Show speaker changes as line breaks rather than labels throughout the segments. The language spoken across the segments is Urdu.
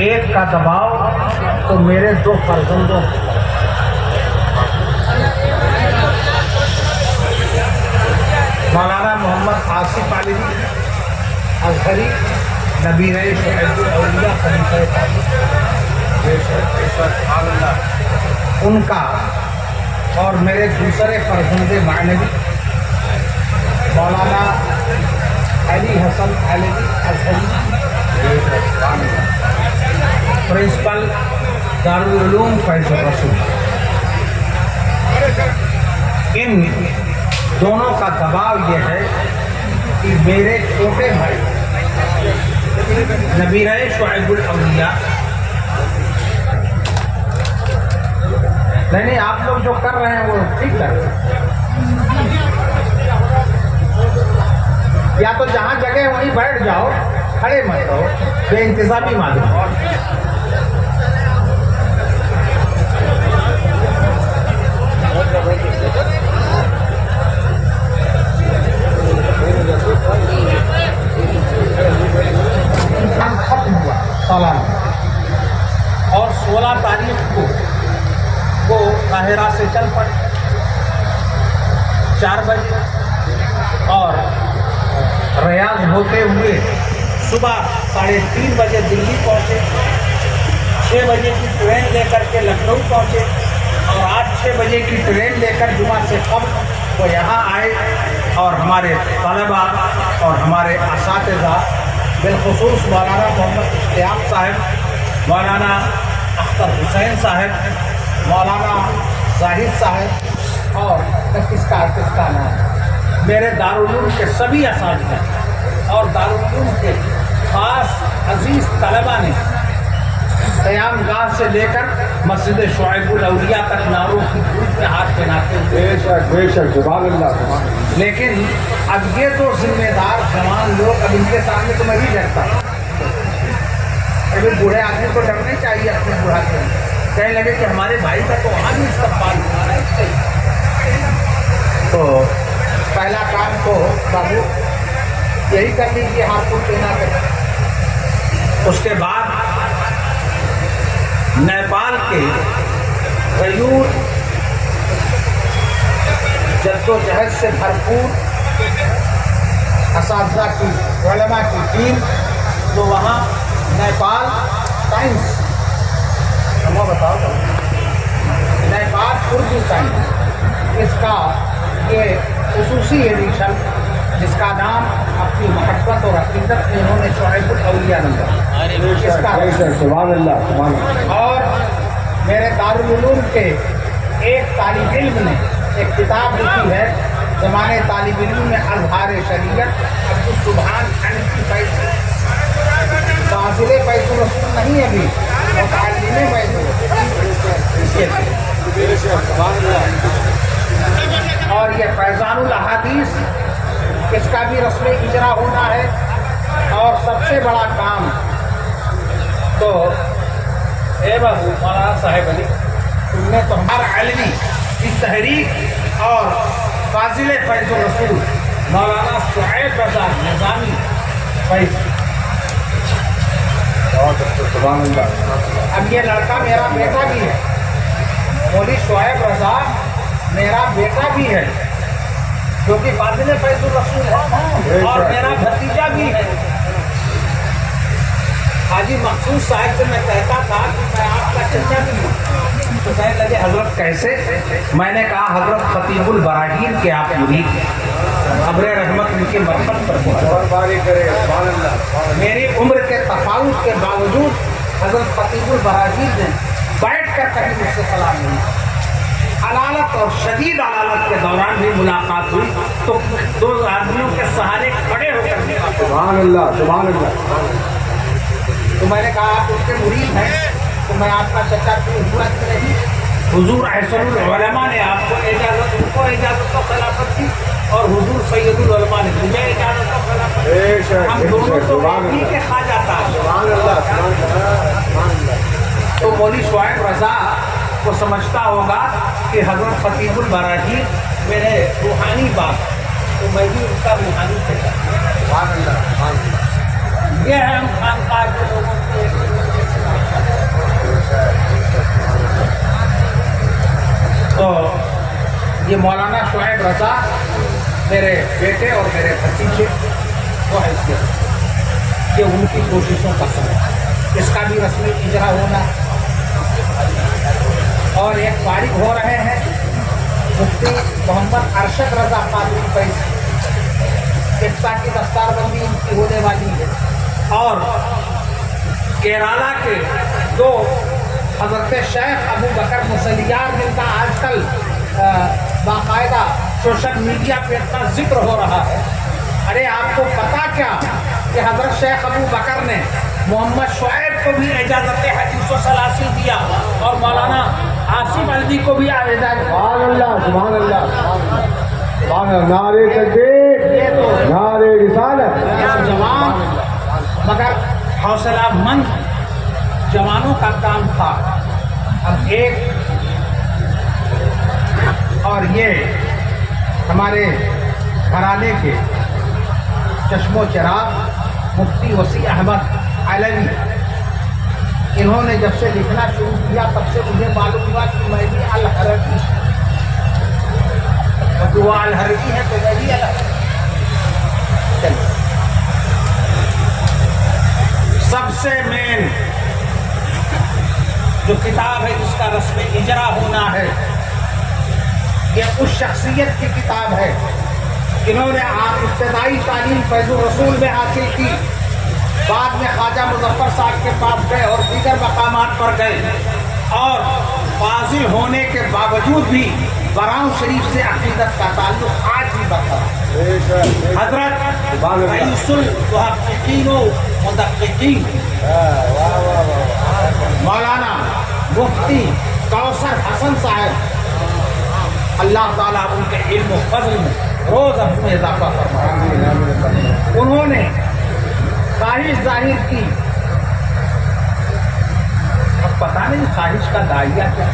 ایک کا دباؤ تو میرے دو فرزندوں مولانا محمد آصف علی ازہری نبی رئیس شعیب الاولیاء خلیفہ ان کا اور میرے دوسرے فرزند معنوی مولانا علی حسن علی ازہری پرنسپل دارالعلوم فیض الرسول، ان دونوں کا دباؤ یہ ہے کہ میرے چھوٹے بھائی نبی شعیب الاولیاء نہیں آپ لوگ جو کر رہے ہیں وہ ٹھیک کر رہے ہیں، یا تو جہاں جگہ وہیں بیٹھ جاؤ، کھڑے مت رہو بے انتظامی معلوم۔ ختم ہوا سالانہ اور 16 تاریخ کو وہ قاہرہ سے چل پڑے 4 بجے اور ریاض ہوتے ہوئے صبح 3:30 بجے دلی پہنچے، 6 بجے کی ٹرین لے کر کے لکھنؤ پہنچے اور آج 6 بجے کی ٹرین لے کر جمعہ سے قبل وہ یہاں آئے اور ہمارے طلباء اور ہمارے اساتذہ بالخصوص مولانا محمد اشتیاق صاحب، مولانا اختر حسین صاحب، مولانا زاہد صاحب اور کس کا نام میرے دارالعلوم کے سبھی اساتذہ اور دارالعلوم کے خاص عزیز طلباء نے قیام گاہ سے لے کر مسجد شعیب الاولیاء تک نعروں کی دھوپ میں ہاتھ پہناتے ہوئے
بے شک سبحان اللہ۔
لیکن اب یہ تو ذمہ دار جوان لوگ، اب ان کے سامنے تو میں بھی ڈرتا ہوں، ابھی بوڑھے آدمی کو ڈرنا چاہیے اپنے بوڑھا کے، کہنے لگے کہ ہمارے بھائی کا تو وہاں بھی استقبال ہوا ہے۔ تو پہلا کام تو بابو یہی کر لیجیے، ہاتھ کو پہنا کر۔ اس کے بعد نیپال کے غیور جد و جہد سے بھرپور اساتذہ کی علماء کی ٹیم جو وہاں نیپال ٹائمز بتاؤ نیپال اردو ٹائمز، اس کا یہ خصوصی ایڈیشن جس کا نام اپنی محبت اور عقیدت میں انہوں نے شعیب الاولیاء نمبر
سبحان اللہ۔
اور میرے دارالعلوم کے ایک طالب علم نے ایک کتاب لکھی ہے زمانے طالب علم میں اظہار شریعت، عبدالسبحان حنفی فاضل فیض الرسول نہیں ابھی متعلم فیض اور یہ فیضان الاحادیث، اس کا بھی رسم اجرا ہونا ہے۔ اور سب سے بڑا کام تو اے بابو مولانا صاحب علی، تم نے تو ہمارا علمی کی تحریک اور فاضل فیض الرسول مولانا شعیب رضا نظامی فیض،
سبحان اللہ۔
اب یہ لڑکا میرا بیٹا بھی ہے، مولوی شعیب رضا میرا بیٹا بھی ہے جو کہ فاضل فیض الرسول ہے، اور میرا بھتیجا بھی ہے۔ حاجی مخصوص صاحب سے میں کہتا تھا کہ میں آپ کا چچا بھی ہوں، تو کہنے لگے حضرت کیسے؟ میں نے کہا حضرت خطیب البراہیم کے آپ مرید، ابر رحمت ان کے مرحمت پر میری عمر کے تفاوت کے باوجود حضرت خطیب البراہیم نے بیٹھ کر کہیں مجھ سے سلام نہیں، علالت اور شدید علالت کے دوران بھی ملاقات ہوئی تو 2 آدمیوں کے سہارے کھڑے ہو کر
سبحان اللہ سبحان اللہ۔
تو میں نے کہا آپ اس کے مرید ہیں تو میں آپ کا چچا کیوں ہوا کہ نہیں؟ حضور احسن العلماء نے آپ کو اجازت، ان کو اجازت و خلافت دی، اور حضور سید العلماء نے مجھے اجازت و خلافت، ہم دونوں تو ایک ہی کے خواجہ تھا۔ تو مولوی شعیب رضا کو سمجھتا ہوگا کہ حضرت خطیب البراہیم میرے روحانی باپ، تو میں بھی ان کا روحانی تھا۔ یہ ہے ہم خانقاہ کے لوگوں کے شعیب رضا میرے بیٹے اور میرے بھتیجے وہ حیثیت یہ ان کی کوششوں کا سبب اس کا بھی رسمی اجرا ہونا اور ایک فارغ ہو رہے ہیں مفتی محمد ارشد رضا قادری فیض افتاء کی دستار بندی ان کی ہونے والی ہے اور کیرالہ کے دو حضرت شیخ ابو بکر مسلیار جن کا آج کل باقاعدہ سوشل میڈیا پہ اتنا ذکر ہو رہا ہے ارے آپ کو پتا کیا کہ حضرت شیخ ابو بکر نے محمد شعیب کو بھی اجازت حدیث و ثلاثی دیا اور مولانا عاصم الدی کو بھی اجازت
سبحان اللہ سبحان اللہ سبحان اللہ نعرے تکبیر نعرے رسالت
جوان مگر حوصلہ مند جوانوں کا کام تھا اب ایک اور یہ ہمارے گھرانے کے چشم و چراغ مفتی وسیع احمد علوی انہوں نے جب سے لکھنا شروع کیا تب سے مجھے معلوم ہوا کہ میں بھی الحربی اور جو الحربی ہے تو میں بھی الحربی سب سے مین جو کتاب ہے جس کا رسم اجرا ہونا ہے یہ اس شخصیت کی کتاب ہے جنہوں نے آپ ابتدائی تعلیم فیض الرسول میں حاصل کی بعد میں خواجہ مظفر صاحب کے پاس گئے اور دیگر مقامات پر گئے اور فاضل ہونے کے باوجود بھی براؤں شریف سے عقیدت کا تعلق آج بھی برقرار حضرت رئیس المحققین و مدققین مولانا مفتی کوثر حسن صاحب اللہ تعالیٰ ان کے علم و فضل میں روز اپنے اضافہ فرمائے انہوں نے خواہش ظاہر کی اب پتہ نہیں خواہش کا دائرہ کیا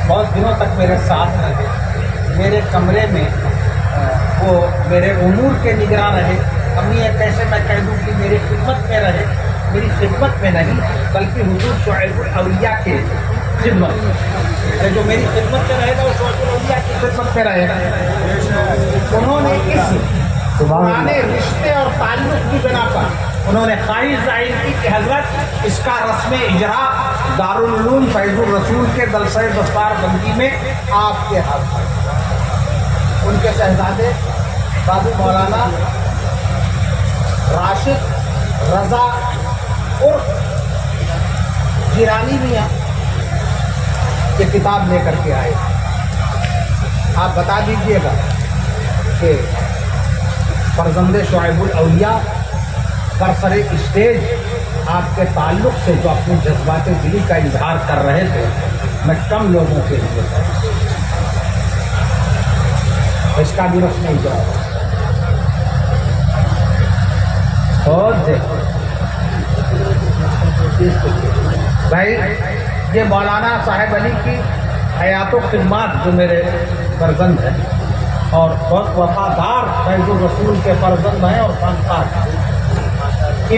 بہت دنوں تک میرے ساتھ رہے میرے کمرے میں وہ میرے امور کے نگراں رہے امی یہ کیسے میں کہہ دوں کہ میری خدمت میں رہے میری خدمت میں نہیں بلکہ حضور شعیب الاولیاء کے خدمت میں جو میری خدمت میں رہے گا وہ شعیب الاولیاء کی خدمت میں رہے گا انہوں نے اس پرانے رشتے اور تعلق کی بنا پر انہوں نے خواہش ظاہر کی کہ حضرت اس کا رسم اجرا دارالعلوم فیض الرسول کے جلسہ دستار بندی میں آپ کے ہاتھ ان کے شہزادے بابو مولانا راشد رضا عرف جیرانی میاں یہ کتاب لے کر کے آئے آپ بتا دیجئے گا کہ فرزند شعیب الاولیاء برسر اسٹیج آپ کے تعلق سے جو اپنے جذبات دلی کا اظہار کر رہے تھے میں کم لوگوں کے لیے اس کا بھی رسم اجرا بہت بھائی یہ مولانا صاحب علی کی حیات و خدمات جو میرے فرزند ہیں اور بہت وفادار فیض الرسول کے فرزند ہیں اور فنکار